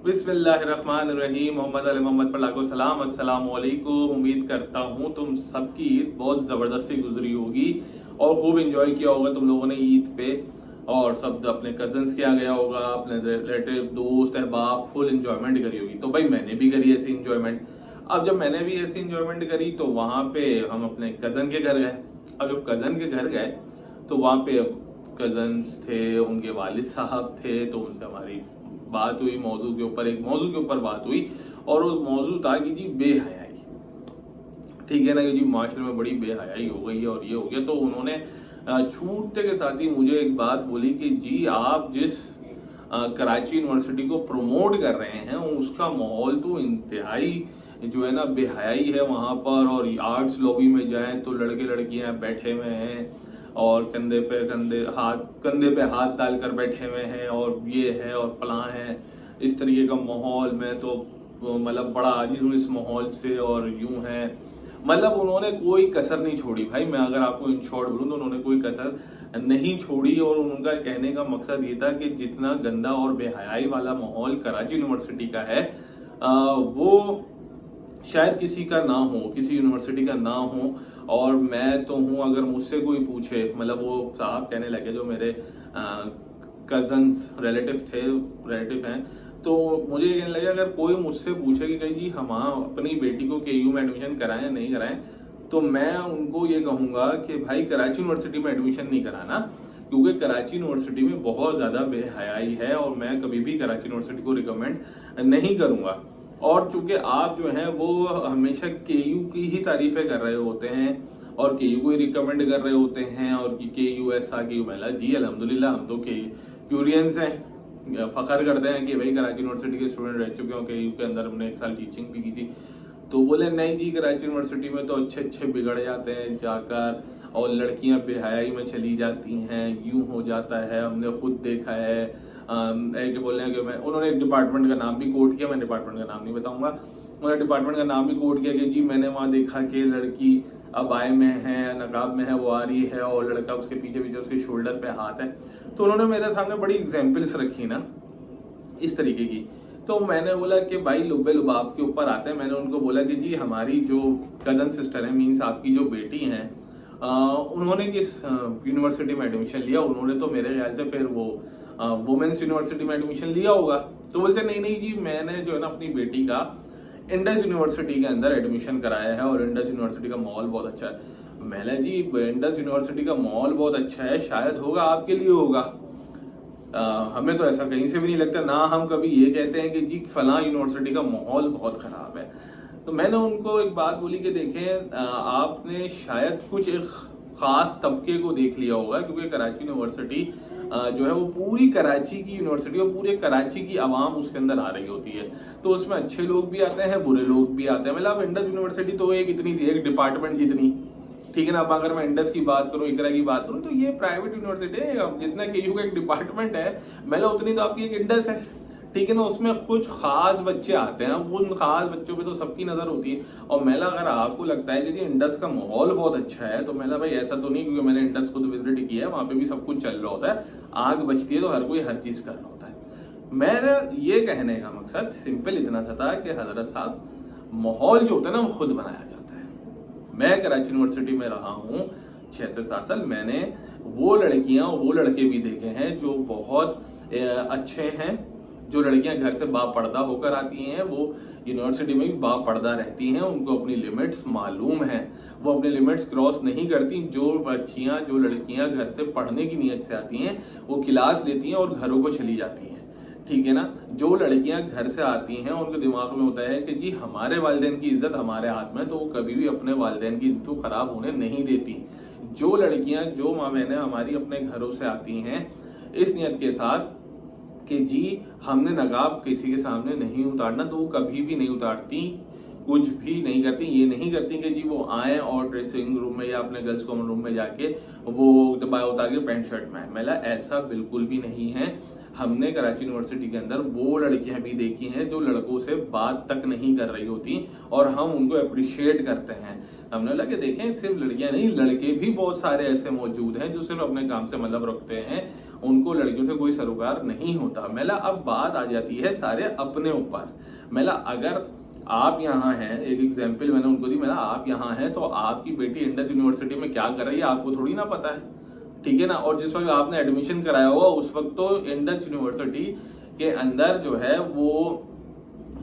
बिस्मिल्लाहिर्रहमानिर्रहीम। मोहम्मद अली मोहम्मद पर लाखों सलाम। अस्सलाम वालेकुम। उम्मीद करता हूँ तुम सबकी ईद बहुत ज़बरदस्ती गुजरी होगी और खूब इंजॉय किया होगा तुम लोगों ने ईद पे। और सब अपने कजन्स के यहाँ गया होगा, अपने रिलेटिव दोस्त अहबाब, फुल इंजॉयमेंट करी होगी। तो भाई मैंने भी करी ऐसी इंजॉयमेंट। अब जब मैंने भी ऐसी इंजॉयमेंट करी तो वहाँ पे हम अपने कज़न के घर गए। अब जब कज़न के घर गए तो वहाँ पे कजन्स थे, उनके वालिद साहब थे, तो उनसे हमारी बात हुई मौजू के ऊपर, एक मौजू के ऊपर बात हुई। और वो मौजू था कि जी बेहयाई, ठीक है ना, कि जी माशरे में बड़ी बेहयाई हो गई है और ये हो गया। तो उन्होंने छूटते के साथ ही मुझे एक बात बोली कि जी आप जिस कराची यूनिवर्सिटी को प्रमोट कर रहे हैं उसका माहौल तो इंतहाई जो है ना बेहयाई है वहां पर। और आर्ट्स लॉबी में जाएं तो लड़के लड़कियां बैठे हुए हैं और कंधे पे हाथ डालकर बैठे हुए हैं और ये है और फलां है। इस तरीके का माहौल, मैं तो मतलब बड़ा आजिज हूँ इस माहौल से और यूं है। मतलब उन्होंने कोई कसर नहीं छोड़ी भाई। मैं अगर आपको इन शॉर्ट बोलूं तो उन्होंने कोई कसर नहीं छोड़ी। और उनका कहने का मकसद ये था कि जितना गंदा और बेहयाई वाला माहौल कराची यूनिवर्सिटी का है वो शायद किसी का ना हो, किसी यूनिवर्सिटी का ना हो। और मैं तो हूँ, अगर मुझसे कोई पूछे, मतलब वो साहब कहने लगे जो मेरे कजन्स रिलेटिव हैं, तो मुझे ये कहने लगे अगर कोई मुझसे पूछे कि कहीं जी हम अपनी बेटी को केयू में एडमिशन कराएं या नहीं कराएं, तो मैं उनको ये कहूंगा कि भाई कराची यूनिवर्सिटी में एडमिशन नहीं कराना, क्योंकि कराची यूनिवर्सिटी में बहुत ज्यादा बेहयाई है और मैं कभी भी कराची यूनिवर्सिटी को रिकमेंड नहीं करूंगा। और चूंकि आप जो हैं वो हमेशा केयू की ही तारीफें कर रहे होते हैं और केयू को ही रिकमेंड कर रहे होते हैं और कि केयू ऐसा केयू मैला, जी अल्हम्दुलिल्लाह हम तो क्यूरियंस हैं, फखर करते हैं कि भाई कराची यूनिवर्सिटी के स्टूडेंट रह चुके हो, केयू के अंदर हमने 1 साल टीचिंग भी की थी। तो बोले नहीं जी कराची यूनिवर्सिटी में तो अच्छे अच्छे बिगड़ जाते हैं जाकर और लड़कियां बेहयाई में चली जाती हैं, यूं हो जाता है, हमने खुद देखा है। एक बोले कि मैं, उन्होंने एक डिपार्टमेंट का नाम भी कोट किया, मैं डिपार्टमेंट का नाम नहीं बताऊंगा, उन्होंने डिपार्टमेंट का नाम भी कोट किया कि जी मैंने वहां देखा कि लड़की अबाए में है, नकाब में है, वो आ रही है और लड़का उसके पीछे पीछे उसके शोल्डर पे हाथ है। तो उन्होंने मेरे सामने बड़ी एग्जाम्पल्स रखी ना इस तरीके की। तो मैंने बोला कि भाई लुब्बे लुबाब के ऊपर आते हैं। मैंने उनको बोला कि जी हमारी जो कजन सिस्टर है, मीन्स आपकी जो बेटी हैं, उन्होंने किस यूनिवर्सिटी में एडमिशन लिया? उन्होंने तो मेरे ख्याल से फिर वो वुमेन्स यूनिवर्सिटी में एडमिशन लिया होगा। तो बोलते नहीं नहीं जी मैंने जो है ना अपनी बेटी का इंडस यूनिवर्सिटी के अंदर एडमिशन कराया है और इंडस यूनिवर्सिटी का माहौल बहुत अच्छा है। मैंने जी इंडस यूनिवर्सिटी का माहौल बहुत अच्छा है, शायद होगा आपके लिए होगा, हमें तो ऐसा कहीं से भी नहीं लगता। ना हम कभी ये कहते हैं कि जी फलां यूनिवर्सिटी का माहौल बहुत खराब है। तो मैंने उनको एक बात बोली कि देखें आपने शायद कुछ एक खास तबके को देख लिया होगा, क्योंकि कराची यूनिवर्सिटी जो है वो पूरी कराची की यूनिवर्सिटी और पूरे कराची की आवाम उसके अंदर आ रही होती है। तो उसमें अच्छे लोग भी आते हैं, बुरे लोग भी आते हैं। मतलब इंडस यूनिवर्सिटी तो एक इतनी सी एक डिपार्टमेंट जितनी, ठीक है ना। अब अगर मैं इंडस की बात करूं, इकरा की बात करूं, तो ये प्राइवेट यूनिवर्सिटी है। अब जितना केयू का एक डिपार्टमेंट है, मतलब उतनी तो आपकी एक इंडस है, ठीक है ना। उसमें कुछ खास बच्चे आते हैं, उन खास बच्चों पे तो सबकी नजर होती है। और मेला अगर आपको लगता है कि इंडस का माहौल बहुत अच्छा है, तो मेला भाई ऐसा तो नहीं, क्योंकि मैंने इंडस खुद विजिट किया है, वहां पे भी सब कुछ चल रहा होता है, आग बचती है तो हर कोई हर चीज कर रहा होता है। मेरा ये कहने का मकसद सिंपल इतना सा था कि हजरत साहब माहौल जो होता है ना वो खुद बनाया जाता है। मैं कराची यूनिवर्सिटी में रहा हूँ 6 से 7 साल। मैंने वो लड़कियां वो लड़के भी देखे हैं जो बहुत अच्छे हैं। जो लड़कियां घर से बापर्दा होकर आती हैं वो यूनिवर्सिटी में भी बापर्दा रहती हैं, उनको अपनी लिमिट्स मालूम है, वो अपनी लिमिट्स क्रॉस नहीं करती। जो लड़कियां घर से पढ़ने की नीयत से आती हैं वो क्लास लेती हैं और घरों को चली जाती हैं, ठीक है ना। जो लड़कियां घर से आती हैं उनके दिमाग में होता है कि जी हमारे वालिदैन की इज्जत हमारे हाथ में, तो वो कभी भी अपने वालिदैन की इज्जत को खराब होने नहीं देती। जो लड़कियां, जो माँ बहनें हमारी अपने घरों से आती हैं इस नियत के साथ कि जी हमने नकाब किसी के सामने नहीं उतारना, तो वो कभी भी नहीं उतारती, कुछ भी नहीं करती। ये नहीं करती कि जी वो आए और ड्रेसिंग रूम में या अपने गर्ल्स कॉमन रूम में जाके वो दबाए उतार के पैंट शर्ट में आए। मेला ऐसा बिल्कुल भी नहीं है। हमने कराची यूनिवर्सिटी के अंदर वो लड़कियां भी देखी हैं जो लड़कों से बात तक नहीं कर रही होती और हम उनको अप्रिशिएट करते हैं। हमने बोला कि देखें सिर्फ लड़कियां नहीं, लड़के भी बहुत सारे ऐसे मौजूद हैं जो सिर्फ अपने काम से मतलब रखते हैं, उनको लड़कियों से कोई सरोकार नहीं होता। मैंने अब बात आ जाती है सारे अपने ऊपर। मैंने अगर आप यहाँ हैं, एक एग्जाम्पल मैंने उनको दी, मैंने आप यहाँ हैं तो आपकी बेटी इंडस यूनिवर्सिटी में क्या कर रही है आपको थोड़ी ना पता है, ठीक है ना। और जिस वक्त आपने एडमिशन कराया हुआ उस वक्त तो इंडस यूनिवर्सिटी के अंदर जो है वो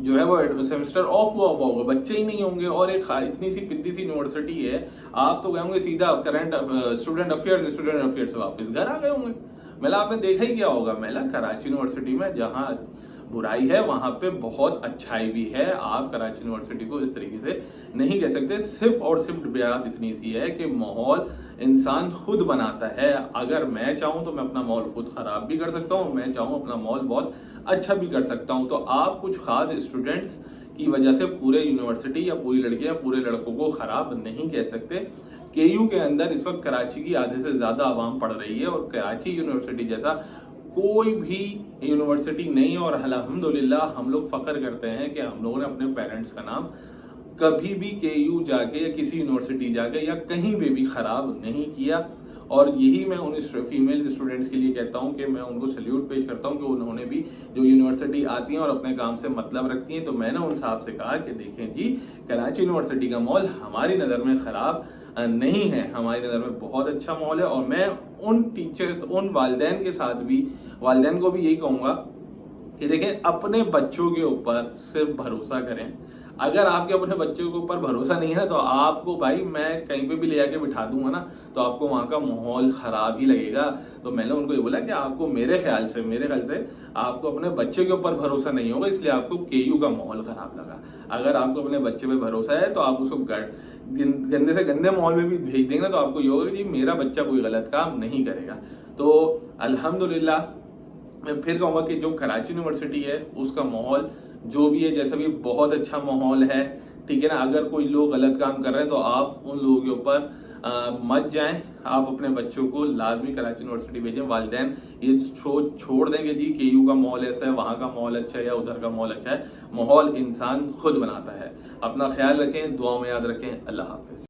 सेमेस्टर ऑफ हुआ होगा, बच्चे ही नहीं होंगे, और एक इतनी सी पिद्दी सी यूनिवर्सिटी है, आप तो गए होंगे सीधा करंट स्टूडेंट अफेयर्स वापस घर आ गए होंगे। मेला आपने देखा ही क्या होगा, मेला कराची यूनिवर्सिटी में जहां बुराई है वहां पे बहुत अच्छाई भी है। आप कराची यूनिवर्सिटी को इस तरीके से नहीं कह सकते। सिर्फ और सिर्फ बात इतनी सी है कि माहौल इंसान खुद बनाता है। अगर मैं चाहूं तो मैं अपना माहौल खुद खराब भी कर सकता हूं, मैं चाहूं अपना माहौल बहुत अच्छा भी कर सकता हूं। तो आप कुछ खास स्टूडेंट्स की वजह से पूरे यूनिवर्सिटी या पूरी लड़कियां पूरे लड़कों को खराब नहीं कह सकते। केयू के अंदर इस वक्त कराची की आधे से ज्यादा आवाम पढ़ रही है और कराची यूनिवर्सिटी जैसा कोई भी यूनिवर्सिटी नहीं। और अल्हम्दुलिल्लाह हम लोग फख्र करते हैं कि हम लोगों ने अपने पेरेंट्स का नाम कभी भी केयू जाके या किसी यूनिवर्सिटी जाके या कहीं भी खराब नहीं किया। और यही मैं उन फीमेल स्टूडेंट्स के लिए कहता हूं कि मैं उनको सल्यूट पेश करता हूं कि उन्होंने भी जो यूनिवर्सिटी आती हैं और अपने काम से मतलब रखती हैं। तो मैंने उन साहब से कहा कि देखें जी, कराची यूनिवर्सिटी का माहौल हमारी नज़र में खराब नहीं है, हमारी नज़र में बहुत अच्छा माहौल है। और मैं उन टीचर्स, उन वालिदैन के साथ भी, वालिदैन को भी यही कहूँगा कि देखें अपने बच्चों के ऊपर सिर्फ भरोसा करें। अगर आपके अपने बच्चों के ऊपर भरोसा नहीं है तो आपको भाई मैं कहीं पे भी ले जाके बिठा दूंगा ना तो आपको वहां का माहौल खराब ही लगेगा। तो मैंने उनको ये बोला कि आपको मेरे ख्याल से आपको अपने बच्चे के ऊपर भरोसा नहीं होगा, इसलिए आपको केयू का माहौल खराब लगा। अगर आपको अपने बच्चे पे भरोसा है तो आप उसको गंदे से गंदे माहौल में भी भेज देंगे ना तो आपको ये होगा कि मेरा बच्चा कोई गलत काम नहीं करेगा। तो अल्हम्दुलिल्लाह मैं फिर कहूंगा कि जो कराची यूनिवर्सिटी है उसका माहौल जो भी है जैसा भी बहुत अच्छा माहौल है, ठीक है ना। अगर कोई लोग गलत काम कर रहे हैं तो आप उन लोगों के ऊपर मत जाएं, आप अपने बच्चों को लाजमी कराची यूनिवर्सिटी भेजें। वालिदैन ये छोड़ देंगे जी केयू का माहौल ऐसा है, वहां का माहौल अच्छा है या उधर का माहौल अच्छा है। माहौल इंसान खुद बनाता है। अपना ख्याल रखें, दुआ में याद रखें। अल्लाह हाफिज।